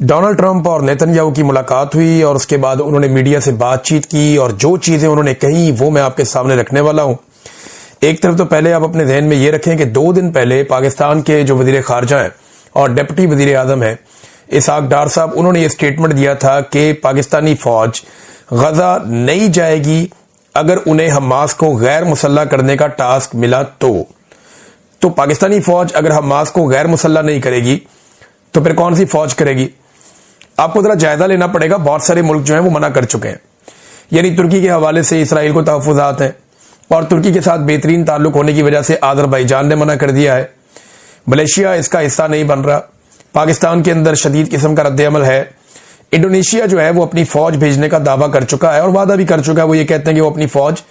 Donald Trump اور Nitin Yahoo کی ملاقات ہوئی اور اس کے بعد انہوں نے میڈیا سے بات چیت کی اور جو چیزیں انہوں نے کہیں وہ میں آپ کے سامنے رکھنے والا ہوں۔ ایک طرف تو پہلے آپ اپنے ذہن میں یہ رکھیں کہ 2 دن پہلے پاکستان کے جو وزیر خارجہ ہیں اور ڈپٹی وزیر اعظم ہیں اسحاق ڈار صاحب، انہوں نے یہ سٹیٹمنٹ دیا تھا کہ پاکستانی فوج غزہ نہیں جائے گی اگر انہیں حماس کو غیر مسلح کرنے کا ٹاسک ملا تو پاکستانی فوج اگر حماس کو غیر مسلح نہیں کرے گی تو پھر کون سی فوج کرے گی؟ آپ کو ذرا جائزہ لینا پڑے گا، بہت سارے ملک جو ہیں وہ منع کر چکے ہیں، یعنی ترکی کے حوالے سے اسرائیل کو تحفظات ہیں اور ترکی کے ساتھ بہترین تعلق ہونے کی وجہ سے آذربائیجان نے منع کر دیا ہے، ملیشیا اس کا حصہ نہیں بن رہا، پاکستان کے اندر شدید قسم کا رد عمل ہے، انڈونیشیا جو ہے وہ اپنی فوج بھیجنے کا دعویٰ کر چکا ہے اور وعدہ بھی کر چکا ہے، وہ یہ کہتے ہیں کہ وہ اپنی فوج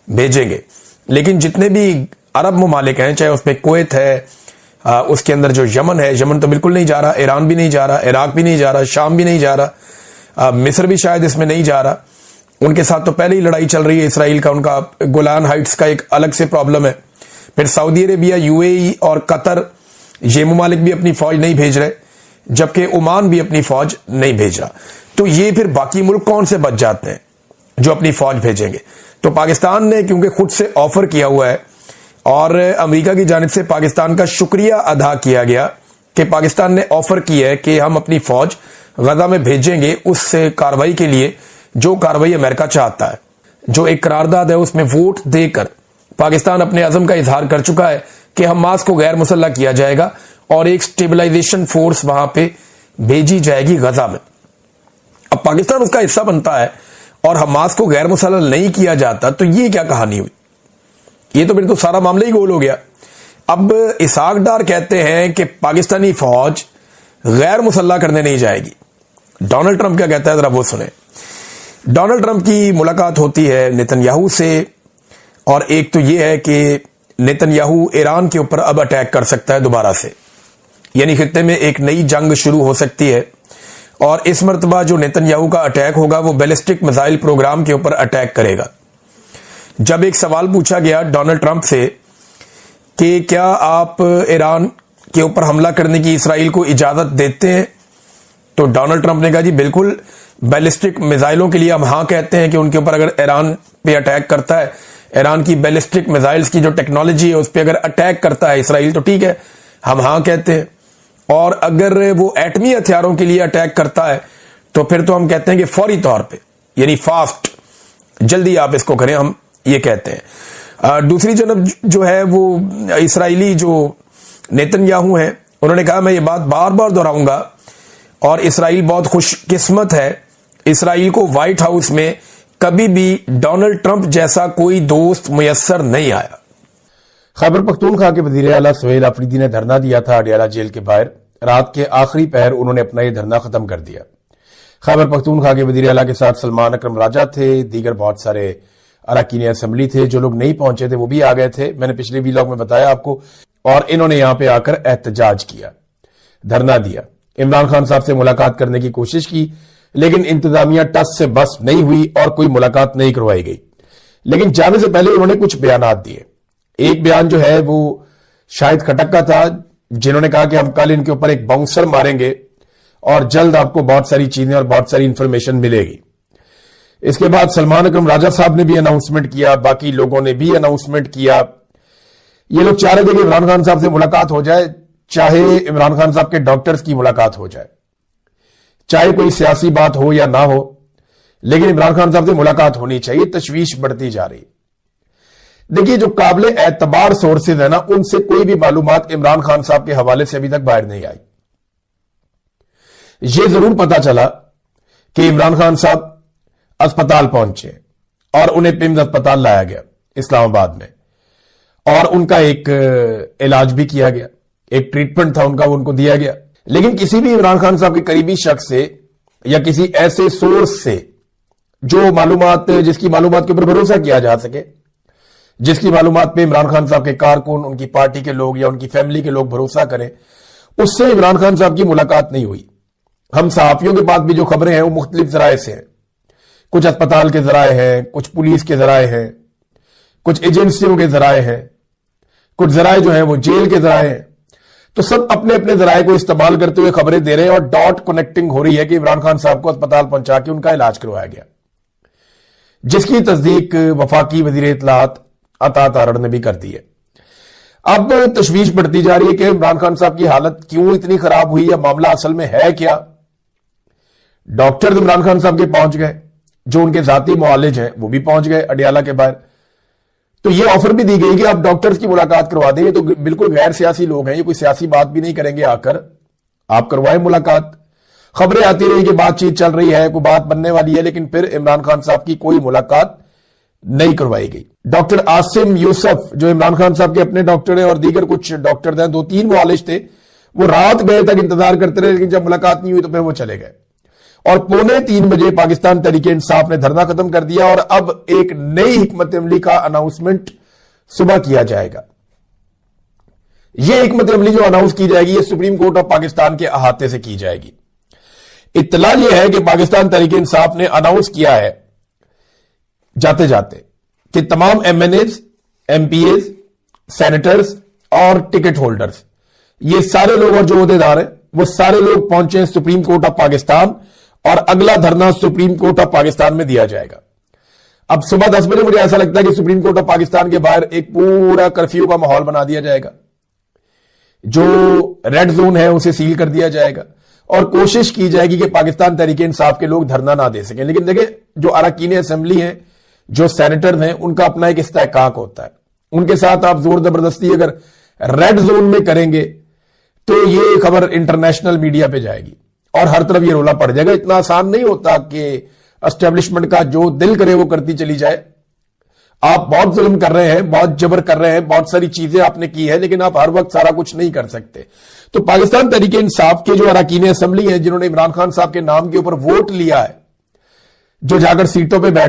بھیجیں گے، لیکن جتنے بھی عرب ممالک ہیں، چاہے اس میں کویت ہے، اس کے اندر جو یمن ہے، یمن تو بالکل نہیں جا رہا، ایران بھی نہیں جا رہا، عراق بھی نہیں جا رہا، شام بھی نہیں جا رہا، مصر بھی شاید اس میں نہیں جا رہا، ان کے ساتھ تو پہلے ہی لڑائی چل رہی ہے اسرائیل کا، ان کا گولان ہائٹس کا ایک الگ سے پرابلم ہے، پھر سعودی عربیہ، یو اے ای اور قطر، یہ ممالک بھی اپنی فوج نہیں بھیج رہے، جبکہ عمان بھی اپنی فوج نہیں بھیج رہا، تو یہ پھر باقی ملک کون سے بچ جاتے ہیں جو اپنی فوج بھیجیں گے؟ تو پاکستان نے کیونکہ خود سے آفر کیا ہوا ہے اور امریکہ کی جانب سے پاکستان کا شکریہ ادا کیا گیا کہ پاکستان نے آفر کیا ہے کہ ہم اپنی فوج غزہ میں بھیجیں گے اس کارروائی کے لیے جو کارروائی امریکہ چاہتا ہے، جو ایک قرارداد ہے اس میں ووٹ دے کر پاکستان اپنے عزم کا اظہار کر چکا ہے کہ حماس کو غیر مسلح کیا جائے گا اور ایک سٹیبلائزیشن فورس وہاں پہ بھیجی جائے گی غزہ میں۔ اب پاکستان اس کا حصہ بنتا ہے اور حماس کو غیر مسلح نہیں کیا جاتا، تو یہ کیا کہانی ہوئی؟ یہ تو پھر تو سارا معاملہ ہی گول ہو گیا۔ اب اسحاق ڈار کہتے ہیں کہ پاکستانی فوج غیر مسلح کرنے نہیں جائے گی۔ ڈونلڈ ٹرمپ کیا کہتا ہے ذرا وہ سنیں۔ ڈونلڈ ٹرمپ کی ملاقات ہوتی ہے نیتن یاہو سے، اور ایک تو یہ ہے کہ نیتن یاہو ایران کے اوپر اب اٹیک کر سکتا ہے دوبارہ سے، یعنی خطے میں ایک نئی جنگ شروع ہو سکتی ہے، اور اس مرتبہ جو نیتن یاہو کا اٹیک ہوگا وہ بیلسٹک میزائل پروگرام کے اوپر اٹیک کرے گا۔ جب ایک سوال پوچھا گیا ڈونلڈ ٹرمپ سے کہ کیا آپ ایران کے اوپر حملہ کرنے کی اسرائیل کو اجازت دیتے ہیں، تو ڈونلڈ ٹرمپ نے کہا جی بالکل، بیلسٹک میزائلوں کے لیے ہم ہاں کہتے ہیں کہ ان کے اوپر اگر ایران پہ اٹیک کرتا ہے، ایران کی بیلسٹک میزائلز کی جو ٹیکنالوجی ہے اس پہ اگر اٹیک کرتا ہے اسرائیل تو ٹھیک ہے، ہم ہاں کہتے ہیں، اور اگر وہ ایٹمی ہتھیاروں کے لیے اٹیک کرتا ہے تو پھر تو ہم کہتے ہیں کہ فوری طور پہ، یعنی فاسٹ، جلدی آپ اس کو کریں، ہم یہ کہتے ہیں۔ دوسری جانب جو ہے وہ اسرائیلی جو نیتن یاہو ہیں، انہوں نے کہا میں یہ بات بار بار دہراؤں گا، اور اسرائیل بہت خوش قسمت ہے، اسرائیل کو وائٹ ہاؤس میں کبھی بھی ڈونلڈ ٹرمپ جیسا کوئی دوست میسر نہیں آیا۔ خیبر پختونخوا کے وزیر اعلیٰ سہیل آفریدی نے دھرنا دیا تھا اڈیالہ جیل کے باہر، رات کے آخری پہر انہوں نے اپنا یہ دھرنا ختم کر دیا۔ خیبر پختونخوا کے وزیر اعلیٰ کے ساتھ سلمان اکرم راجہ تھے، دیگر بہت سارے اراکین اسمبلی تھے، جو لوگ نہیں پہنچے تھے وہ بھی آ گئے تھے، میں نے پچھلے ویلاگ میں بتایا آپ کو، اور انہوں نے یہاں پہ آ کر احتجاج کیا، دھرنا دیا، عمران خان صاحب سے ملاقات کرنے کی کوشش کی، لیکن انتظامیہ ٹس سے بس نہیں ہوئی اور کوئی ملاقات نہیں کروائی گئی۔ لیکن جانے سے پہلے انہوں نے کچھ بیانات دیے۔ ایک بیان جو ہے وہ شاہد کھٹک کا تھا، جنہوں نے کہا کہ ہم کل ان کے اوپر ایک باؤنسر ماریں گے اور جلد آپ کو بہت ساری چیزیں اور بہت ساری انفارمیشن ملے گی۔ اس کے بعد سلمان اکرم راجہ صاحب نے بھی اناؤنسمنٹ کیا، باقی لوگوں نے بھی اناؤنسمنٹ کیا۔ یہ لوگ چاہ رہے تھے کہ عمران خان صاحب سے ملاقات ہو جائے، چاہے عمران خان صاحب کے ڈاکٹرز کی ملاقات ہو جائے، چاہے کوئی سیاسی بات ہو یا نہ ہو، لیکن عمران خان صاحب سے ملاقات ہونی چاہیے۔ تشویش بڑھتی جا رہی۔ دیکھیے جو قابل اعتبار سورسز ہیں نا، ان سے کوئی بھی معلومات عمران خان صاحب کے حوالے سے ابھی تک باہر نہیں آئی۔ یہ ضرور پتا چلا کہ عمران خان صاحب اسپتال پہنچے اور انہیں پیمز اسپتال لایا گیا اسلام آباد میں، اور ان کا ایک علاج بھی کیا گیا، ایک ٹریٹمنٹ تھا ان کا، وہ ان کو دیا گیا۔ لیکن کسی بھی عمران خان صاحب کے قریبی شخص سے یا کسی ایسے سورس سے جو معلومات، جس کی معلومات کے اوپر بھروسہ کیا جا سکے، جس کی معلومات پہ عمران خان صاحب کے کارکن، ان کی پارٹی کے لوگ یا ان کی فیملی کے لوگ بھروسہ کریں، اس سے عمران خان صاحب کی ملاقات نہیں ہوئی۔ ہم صحافیوں کے پاس بھی جو خبریں ہیں وہ مختلف ذرائع سے ہیں، کچھ اسپتال کے ذرائع ہیں، کچھ پولیس کے ذرائع ہیں، کچھ ایجنسیوں کے ذرائع ہیں، کچھ ذرائع جو ہیں وہ جیل کے ذرائع ہیں۔ تو سب اپنے اپنے ذرائع کو استعمال کرتے ہوئے خبریں دے رہے ہیں اور ڈاٹ کنیکٹنگ ہو رہی ہے کہ عمران خان صاحب کو اسپتال پہنچا کے ان کا علاج کروایا گیا، جس کی تصدیق وفاقی وزیر اطلاعات عطا تارڑ نے بھی کر دی ہے۔ اب تشویش بڑھتی جا رہی ہے کہ عمران خان صاحب کی حالت کیوں اتنی خراب ہوئی، یا معاملہ اصل میں ہے کیا۔ ڈاکٹر عمران خان صاحب کے پہنچ گئے، جو ان کے ذاتی معالج ہیں وہ بھی پہنچ گئے اڈیالہ کے باہر۔ تو یہ آفر بھی دی گئی کہ آپ ڈاکٹرز کی ملاقات کروا دیں، یہ تو بالکل غیر سیاسی لوگ ہیں، یہ کوئی سیاسی بات بھی نہیں کریں گے، آ کر آپ کروائیں ملاقات۔ خبریں آتی رہی کہ بات چیت چل رہی ہے، کوئی بات بننے والی ہے، لیکن پھر عمران خان صاحب کی کوئی ملاقات نہیں کروائی گئی۔ ڈاکٹر عاصم یوسف جو عمران خان صاحب کے اپنے ڈاکٹر ہیں اور دیگر کچھ ڈاکٹر ہیں، 2-3 معالج تھے، وہ رات گئے تک انتظار کرتے رہے، لیکن جب ملاقات نہیں ہوئی تو پھر وہ چلے گئے، اور 2:45 بجے پاکستان تحریک انصاف نے دھرنا ختم کر دیا، اور اب ایک نئی حکمت عملی کا اناؤنسمنٹ صبح کیا جائے گا۔ یہ حکمت عملی جو اناؤنس کی جائے گی یہ سپریم کورٹ آف پاکستان کے احاطے سے کی جائے گی۔ اطلاع یہ ہے کہ پاکستان تحریک انصاف نے اناؤنس کیا ہے جاتے جاتے کہ تمام MNAs, MPAs, senators اور ٹکٹ ہولڈرز، یہ سارے لوگ اور جو عہدیدار ہیں وہ سارے لوگ پہنچے سپریم کورٹ آف پاکستان، اور اگلا دھرنا سپریم کورٹ آف پاکستان میں دیا جائے گا۔ اب صبح 10 بجے مجھے ایسا لگتا ہے کہ سپریم کورٹ آف پاکستان کے باہر ایک پورا کرفیو کا ماحول بنا دیا جائے گا، جو ریڈ زون ہے اسے سیل کر دیا جائے گا، اور کوشش کی جائے گی کہ پاکستان تحریک انصاف کے لوگ دھرنا نہ دے سکیں۔ لیکن دیکھیں، جو اراکین اسمبلی ہیں، جو سینیٹرز ہیں، ان کا اپنا ایک استحقاق ہوتا ہے، ان کے ساتھ آپ زور زبردستی اگر ریڈ زون میں کریں گے تو یہ خبر انٹرنیشنل میڈیا پہ جائے گی اور ہر طرف یہ رولا پڑ جائے گا۔ اتنا آسان نہیں ہوتا کہ اسٹیبلشمنٹ کا جو دل کرے وہ کرتی چلی جائے۔ آپ بہت ظلم کر رہے ہیں، بہت جبر کر رہے ہیں، بہت ساری چیزیں آپ نے کی ہے، لیکن آپ ہر وقت سارا کچھ نہیں کر سکتے۔ تو پاکستان تحریک انصاف کے جو اراکین اسمبلی ہیں، جنہوں نے عمران خان صاحب کے نام کے اوپر ووٹ لیا ہے، جو جا کر سیٹوں پہ بیٹھ